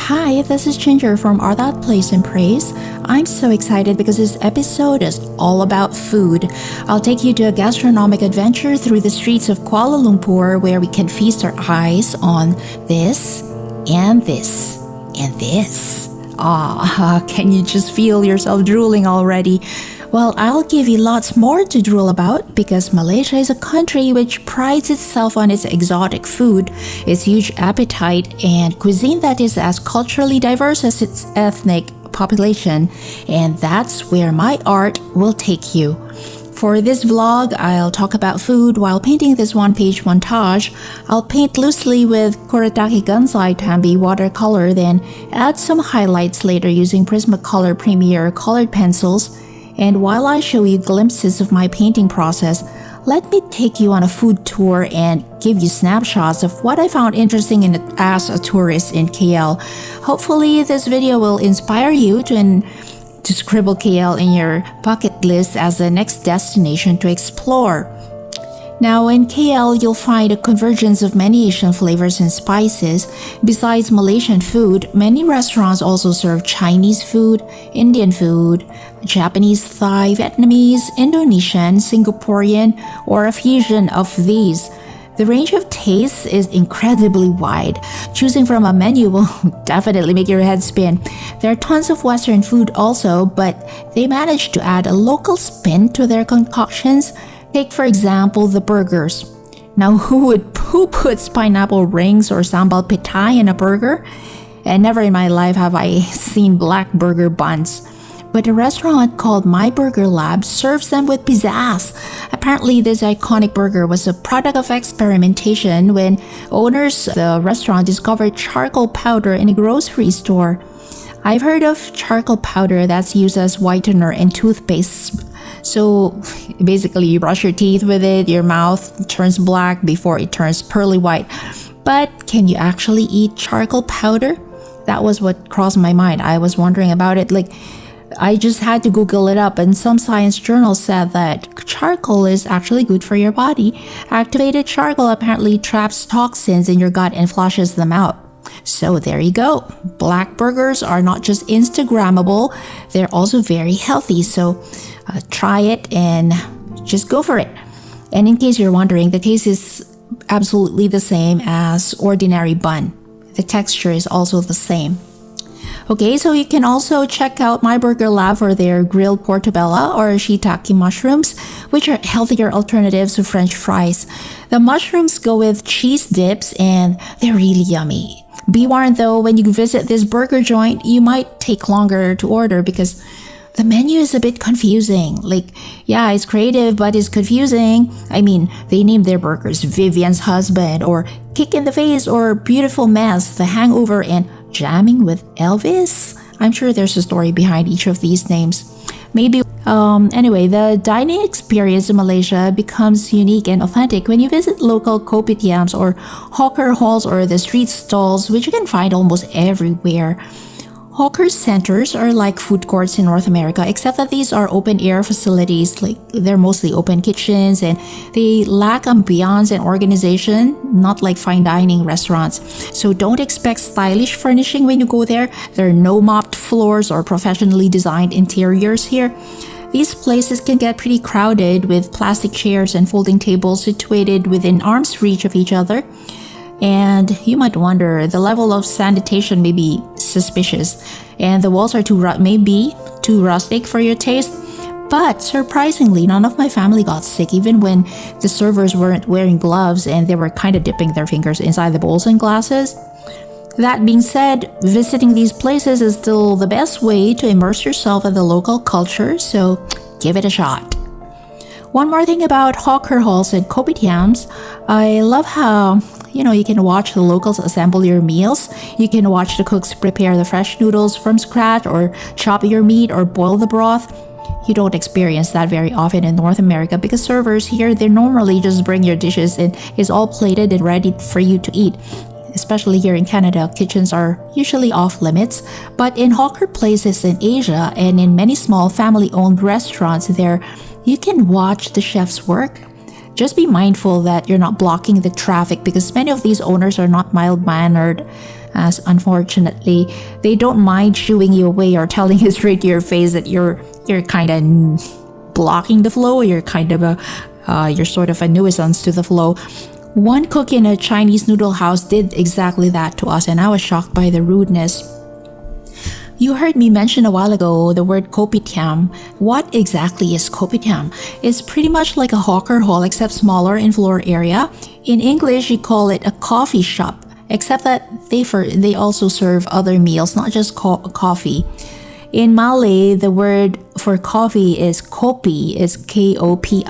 Hi, this is Ginger from Art That Place and Praise. I'm so excited because this episode is all about food. I'll take you to a gastronomic adventure through the streets of Kuala Lumpur where we can feast our eyes on this and this and this. Can you just feel yourself drooling already? Well, I'll give you lots more to drool about because Malaysia is a country which prides itself on its exotic food, its huge appetite, and cuisine that is as culturally diverse as its ethnic population. And that's where my art will take you. For this vlog, I'll talk about food while painting this one-page montage. I'll paint loosely with Kuretake Gansai Tambi watercolor, then add some highlights later using Prismacolor Premier colored pencils. And while I show you glimpses of my painting process, let me take you on a food tour and give you snapshots of what I found interesting as a tourist in KL. Hopefully, this video will inspire you to scribble KL in your bucket list as the next destination to explore. Now, in KL, you'll find a convergence of many Asian flavors and spices. Besides Malaysian food, many restaurants also serve Chinese food, Indian food, Japanese, Thai, Vietnamese, Indonesian, Singaporean, or a fusion of these. The range of tastes is incredibly wide. Choosing from a menu will definitely make your head spin. There are tons of Western food also, but they manage to add a local spin to their concoctions. Take, for example, the burgers. Now, who puts pineapple rings or sambal pitai in a burger? And never in my life have I seen black burger buns. But a restaurant called My Burger Lab serves them with pizzazz. Apparently, this iconic burger was a product of experimentation when owners of the restaurant discovered charcoal powder in a grocery store. I've heard of charcoal powder that's used as whitener in toothpaste. So basically, you brush your teeth with it, your mouth turns black before it turns pearly white. But can you actually eat charcoal powder? That was what crossed my mind. I was wondering about it. I just had to Google it up, and some science journals said that charcoal is actually good for your body. Activated charcoal apparently traps toxins in your gut and flushes them out. So there you go. Black burgers are not just Instagrammable, they're also very healthy. So try it and just go for it. And in case you're wondering, the taste is absolutely the same as ordinary bun. The texture is also the same. Okay, so you can also check out My Burger Lab for their grilled portobello or shiitake mushrooms, which are healthier alternatives to French fries. The mushrooms go with cheese dips and they're really yummy. Be warned though, when you visit this burger joint, you might take longer to order because the menu is a bit confusing. It's creative, but it's confusing. I mean, they named their burgers Vivian's Husband or Kick in the Face or Beautiful Mess, The Hangover, and Jamming with Elvis. I'm sure there's a story behind each of these names. Anyway, the dining experience in Malaysia becomes unique and authentic when you visit local kopi tiams or hawker halls or the street stalls, which you can find almost everywhere. Hawker centers are like food courts in North America, except that these are open-air facilities. They're mostly open kitchens and they lack ambiance and organization, not like fine dining restaurants. So don't expect stylish furnishing when you go there. There are no mopped floors or professionally designed interiors here. These places can get pretty crowded with plastic chairs and folding tables situated within arm's reach of each other. And you might wonder, the level of sanitation may be suspicious, and the walls are maybe too rustic for your taste. But surprisingly, none of my family got sick, even when the servers weren't wearing gloves and they were kind of dipping their fingers inside the bowls and glasses. That being said, visiting these places is still the best way to immerse yourself in the local culture, so give it a shot. One more thing about hawker halls and kopitiams, I love how you can watch the locals assemble your meals. You can watch the cooks prepare the fresh noodles from scratch or chop your meat or boil the broth. You don't experience that very often in North America because servers here, they normally just bring your dishes and it's all plated and ready for you to eat. Especially here in Canada, kitchens are usually off limits. But in hawker places in Asia and in many small family-owned restaurants there, you can watch the chefs work. Just be mindful that you're not blocking the traffic because many of these owners are not mild-mannered. as unfortunately, they don't mind shooing you away or telling you straight to your face that you're kind of blocking the flow. You're sort of a nuisance to the flow. One cook in a Chinese noodle house did exactly that to us, and I was shocked by the rudeness. You heard me mention a while ago the word kopitiam. What exactly is kopitiam? It's pretty much like a hawker hall except smaller in floor area. In English, you call it a coffee shop, except that they also serve other meals, not just coffee. In Malay, the word for coffee is kopi, is Kopi.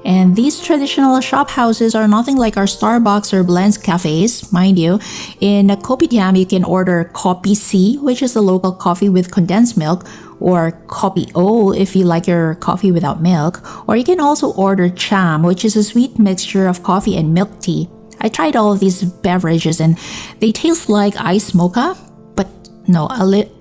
And these traditional shop houses are nothing like our Starbucks or Blends cafes, mind you. In a kopitiam, you can order kopi C, which is a local coffee with condensed milk, or kopi O if you like your coffee without milk. Or you can also order cham, which is a sweet mixture of coffee and milk tea. I tried all of these beverages and they taste like iced mocha, but no,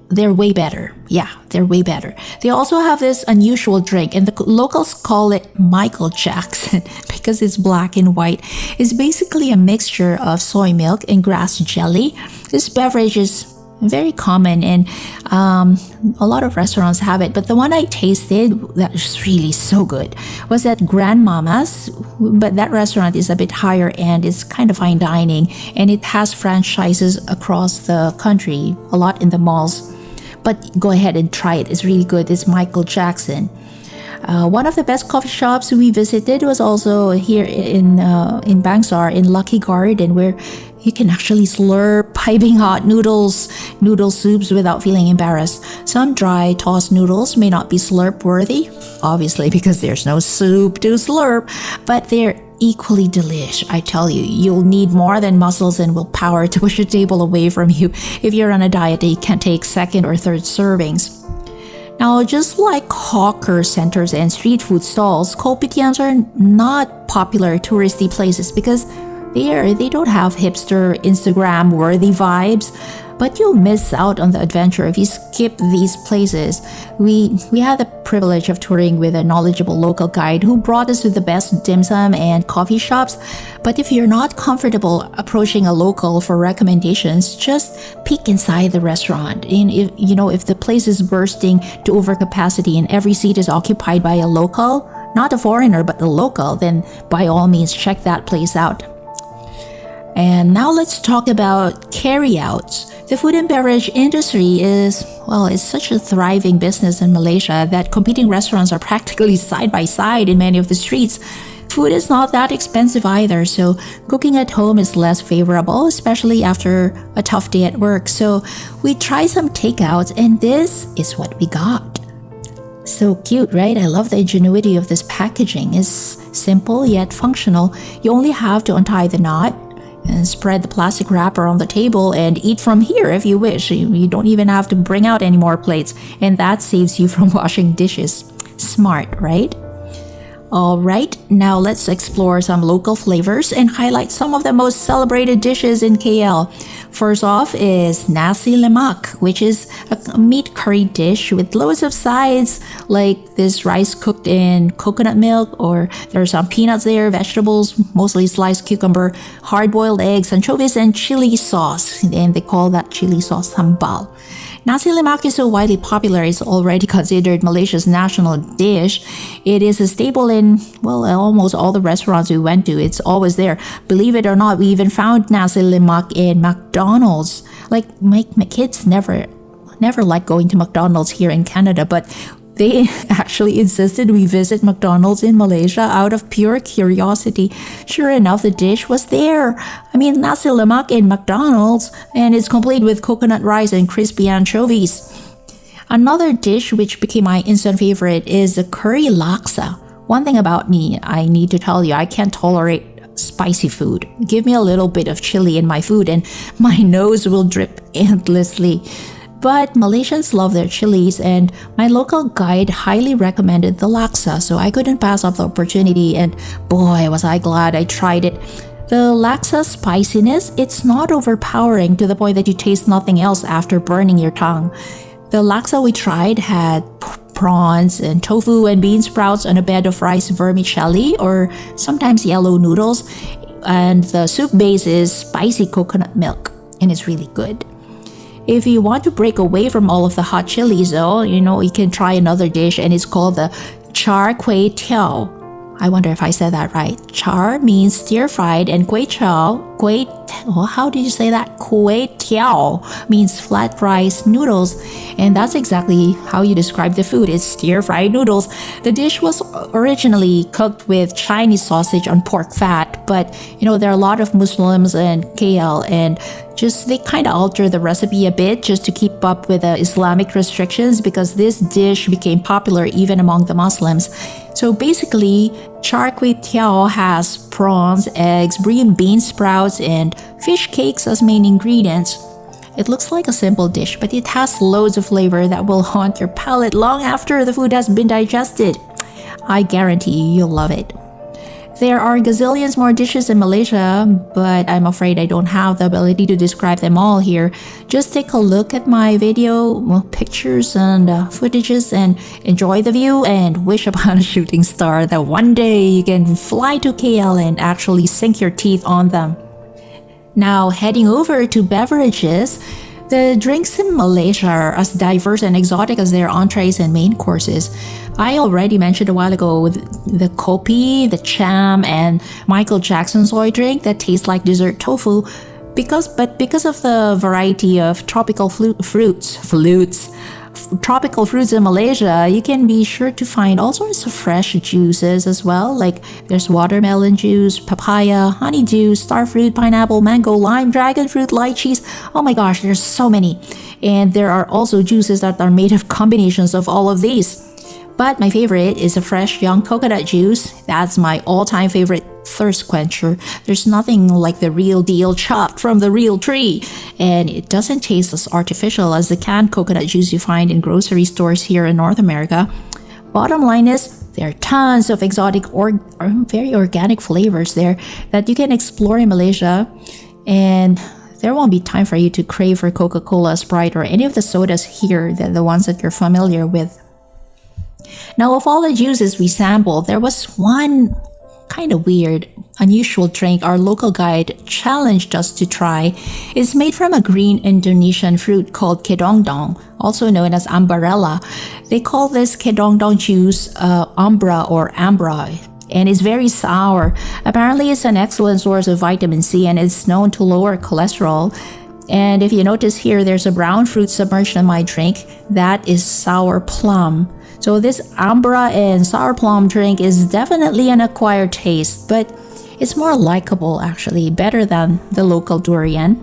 they're way better. Yeah, they're way better. They also have this unusual drink, and the locals call it Michael Jackson because it's black and white. It's basically a mixture of soy milk and grass jelly. This beverage is very common, and a lot of restaurants have it, but the one I tasted that was really so good was at Grandmama's, but that restaurant is a bit higher end. It's kind of fine dining, and it has franchises across the country, a lot in the malls. But go ahead and try it. It's really good. It's Michael Jackson. One of the best coffee shops we visited was also here in Bangsar, in Lucky Garden, where you can actually slurp piping hot noodle soups without feeling embarrassed. Some dry tossed noodles may not be slurp worthy, obviously because there's no soup to slurp, but they're equally delish. I tell you, you'll need more than muscles and willpower to push a table away from you if you're on a diet that you can't take second or third servings. Now, just like hawker centers and street food stalls, kopitiams are not popular touristy places because they don't have hipster Instagram worthy vibes, but you'll miss out on the adventure if you skip these places. We had the privilege of touring with a knowledgeable local guide who brought us to the best dim sum and coffee shops. But if you're not comfortable approaching a local for recommendations, just peek inside the restaurant. And if the place is bursting to overcapacity and every seat is occupied by a local, not a foreigner but a local, then by all means check that place out. And now let's talk about carryouts. The food and beverage industry is such a thriving business in Malaysia that competing restaurants are practically side by side in many of the streets. Food is not that expensive either, so cooking at home is less favorable, especially after a tough day at work. So we tried some takeouts, and this is what we got. So cute, right? I love the ingenuity of this packaging. It's simple yet functional. You only have to untie the knot and spread the plastic wrapper on the table and eat from here if you wish. You don't even have to bring out any more plates, and that saves you from washing dishes. Smart, right? Alright, now let's explore some local flavors and highlight some of the most celebrated dishes in KL. First off is nasi lemak, which is a meat curry dish with loads of sides, like this rice cooked in coconut milk, or there's some peanuts there, vegetables, mostly sliced cucumber, hard-boiled eggs, anchovies, and chili sauce. And they call that chili sauce sambal. Nasi lemak is so widely popular, it's already considered Malaysia's national dish. It is a staple in, almost all the restaurants we went to. It's always there. Believe it or not, we even found nasi lemak in McDonald's. Like, my kids never like going to McDonald's here in Canada, but they actually insisted we visit McDonald's in Malaysia out of pure curiosity. Sure enough, the dish was there. Nasi lemak in McDonald's, and it's complete with coconut rice and crispy anchovies. Another dish which became my instant favorite is the curry laksa. One thing about me, I need to tell you, I can't tolerate spicy food. Give me a little bit of chili in my food and my nose will drip endlessly. But Malaysians love their chilies, and my local guide highly recommended the laksa, so I couldn't pass up the opportunity, and boy, was I glad I tried it. The laksa spiciness, it's not overpowering to the point that you taste nothing else after burning your tongue. The laksa we tried had prawns and tofu and bean sprouts on a bed of rice vermicelli, or sometimes yellow noodles, and the soup base is spicy coconut milk. and it's really good. If you want to break away from all of the hot chilies though, you can try another dish, and it's called the char kuey teow. I wonder if I said that right. Char means stir-fried, and how did you say that? Kuey teow means flat rice noodles, and that's exactly how you describe the food. It's stir-fried noodles. The dish was originally cooked with Chinese sausage on pork fat, but there are a lot of Muslims in KL, and they kind of alter the recipe a bit just to keep up with the Islamic restrictions, because this dish became popular even among the Muslims. So basically, char kuey teow has prawns, eggs, green bean sprouts, and fish cakes as main ingredients. It looks like a simple dish, but it has loads of flavor that will haunt your palate long after the food has been digested. I guarantee you'll love it. There are gazillions more dishes in Malaysia, but I'm afraid I don't have the ability to describe them all here. Just take a look at my video pictures and footages and enjoy the view, and wish upon a shooting star that one day you can fly to KL and actually sink your teeth on them. Now, heading over to beverages, the drinks in Malaysia are as diverse and exotic as their entrees and main courses. I already mentioned a while ago the kopi, the cham, and Michael Jackson's soy drink that tastes like dessert tofu. Because of the variety of tropical fruits in Malaysia, you can be sure to find all sorts of fresh juices as well. Like there's watermelon juice, papaya, honeydew, starfruit, pineapple, mango, lime, dragon fruit, lychees. Oh my gosh, there's so many. And there are also juices that are made of combinations of all of these. But my favorite is a fresh young coconut juice. That's my all-time favorite thirst quencher. There's nothing like the real deal chopped from the real tree, and it doesn't taste as artificial as the canned coconut juice you find in grocery stores here in North America. Bottom line is, there are tons of exotic or very organic flavors there that you can explore in Malaysia, and there won't be time for you to crave for Coca-Cola, Sprite, or any of the sodas here, the ones that you're familiar with. Now, of all the juices we sampled, there was one kind of weird, unusual drink our local guide challenged us to try. It's made from a green Indonesian fruit called kedondong, also known as umbrella. They call this kedondong juice umbra or ambra, and it's very sour. Apparently, it's an excellent source of vitamin C, and it's known to lower cholesterol. And if you notice here, there's a brown fruit submerged in my drink. That is sour plum. So this umbra and sour plum drink is definitely an acquired taste, but it's more likable actually, better than the local durian.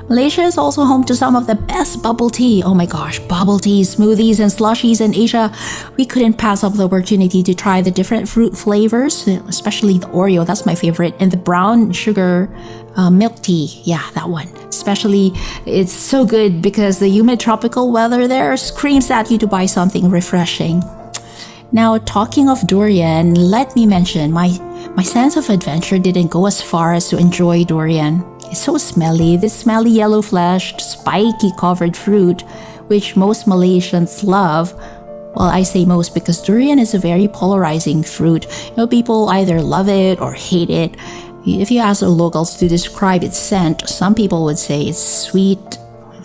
Malaysia is also home to some of the best bubble tea. Oh my gosh, bubble tea, smoothies, and slushies in Asia. We couldn't pass up the opportunity to try the different fruit flavors, especially the Oreo, that's my favorite, and the brown sugar milk tea. Yeah, that one. Especially, it's so good because the humid tropical weather there screams at you to buy something refreshing. Now, talking of durian, let me mention my sense of adventure didn't go as far as to enjoy durian. It's so smelly, this smelly yellow-fleshed, spiky covered fruit, which most Malaysians love. Well, I say most because durian is a very polarizing fruit. People either love it or hate it. If you ask the locals to describe its scent, some people would say it's sweet,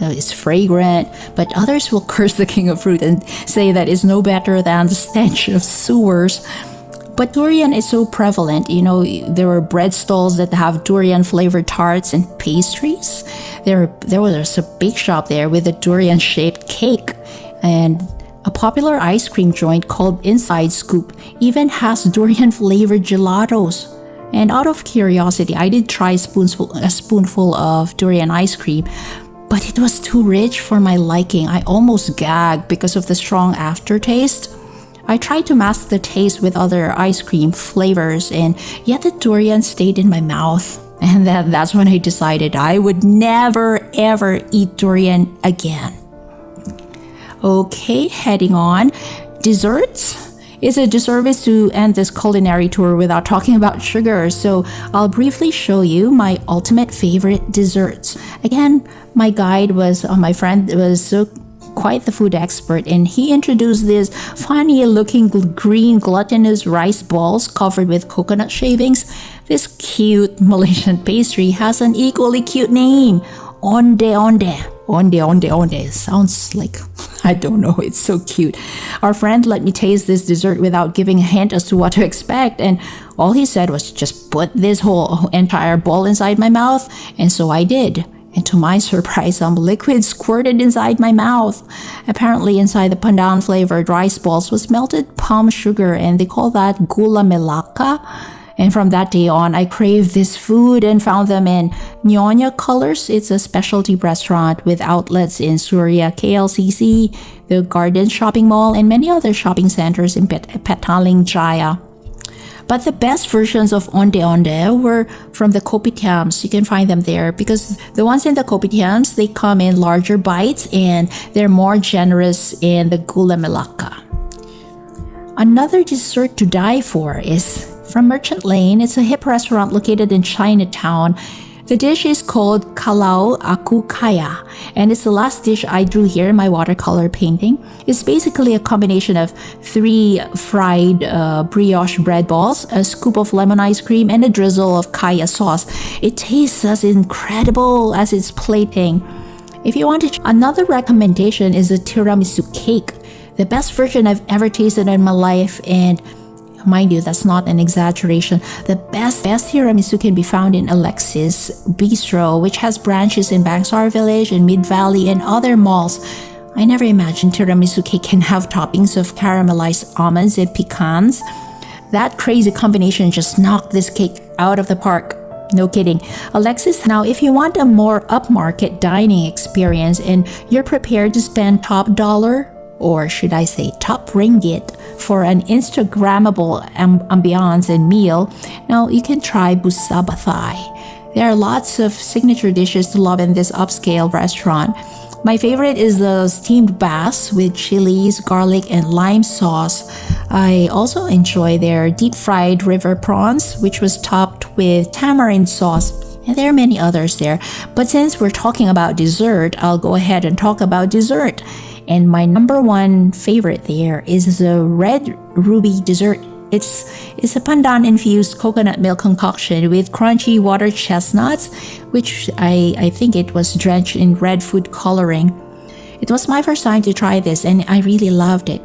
it's fragrant, but others will curse the king of fruit and say that it's no better than the stench of sewers. But durian is so prevalent. There were bread stalls that have durian-flavored tarts and pastries. There was a bake shop there with a durian-shaped cake. And a popular ice cream joint called Inside Scoop even has durian-flavored gelatos. And out of curiosity, I did try a spoonful of durian ice cream, but it was too rich for my liking. I almost gagged because of the strong aftertaste. I tried to mask the taste with other ice cream flavors, and yet the durian stayed in my mouth. And that's when I decided I would never ever eat durian again. Okay, heading on. Desserts? It's a disservice to end this culinary tour without talking about sugar, so I'll briefly show you my ultimate favorite desserts. Again, my friend was quite the food expert, and he introduced these funny looking green glutinous rice balls covered with coconut shavings. This cute Malaysian pastry has an equally cute name, Ondeh. Sounds like, I don't know, it's so cute. Our friend let me taste this dessert without giving a hint as to what to expect, and all he said was just put this whole entire bowl inside my mouth, and so I did. And to my surprise, some liquid squirted inside my mouth. Apparently inside the pandan flavored rice balls was melted palm sugar, and they call that gula melaka. And from that day on, I craved this food and found them in Nyonya Colors. It's a specialty restaurant with outlets in Surya, KLCC, the Garden Shopping Mall, and many other shopping centers in Petaling Jaya. But the best versions of ondeh were from the kopitiams. You can find them there because the ones in the kopitiams, they come in larger bites and they're more generous in the gula melaka. Another dessert to die for is from Merchant Lane. It's a hip restaurant located in Chinatown. The dish is called Kalau Aku Kaya, and it's the last dish I drew here in my watercolor painting. It's basically a combination of 3 fried brioche bread balls, a scoop of lemon ice cream, and a drizzle of kaya sauce. It tastes as incredible as its plating. If you want to, another recommendation is a tiramisu cake, the best version I've ever tasted in my life, and mind you, that's not an exaggeration. The best tiramisu can be found in Alexis Bistro, which has branches in Bangsar Village and Mid-Valley and other malls. I never imagined tiramisu cake can have toppings of caramelized almonds and pecans. That crazy combination just knocked this cake out of the park. No kidding. Alexis, now if you want a more upmarket dining experience and you're prepared to spend top dollar, or should I say top ringgit, for an Instagrammable ambiance and meal, now you can try Busaba Thai. There are lots of signature dishes to love in this upscale restaurant. My favorite is the steamed bass with chilies, garlic, and lime sauce. I also enjoy their deep fried river prawns, which was topped with tamarind sauce. And there are many others there. But since we're talking about dessert, I'll go ahead and talk about dessert. And my number one favorite there is the red ruby dessert. It's a pandan infused coconut milk concoction with crunchy water chestnuts, which I think it was drenched in red food coloring. It was my first time to try this and I really loved it.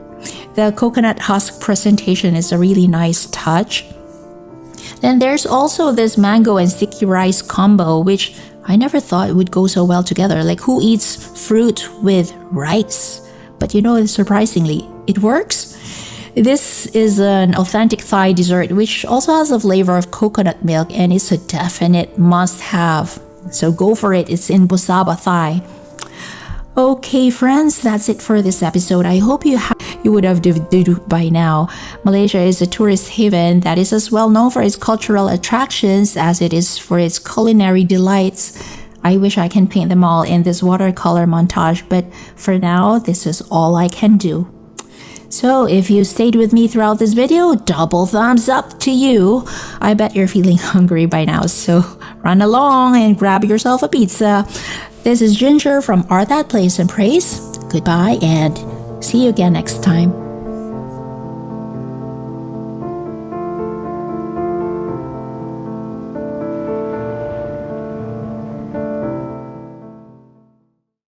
The coconut husk presentation is a really nice touch. Then there's also this mango and sticky rice combo, which I never thought it would go so well together. Like, who eats fruit with rice? But you know, surprisingly, it works. This is an authentic Thai dessert, which also has a flavor of coconut milk, and it's a definite must-have. So go for it. It's in Busaba Thai. Okay, friends, that's it for this episode. I hope you would have deduced by now. Malaysia is a tourist haven that is as well known for its cultural attractions as it is for its culinary delights. I wish I can paint them all in this watercolor montage, but for now, this is all I can do. So if you stayed with me throughout this video, double thumbs up to you. I bet you're feeling hungry by now, so run along and grab yourself a pizza. This is Ginger from Art That Place and Praise. Goodbye and see you again next time.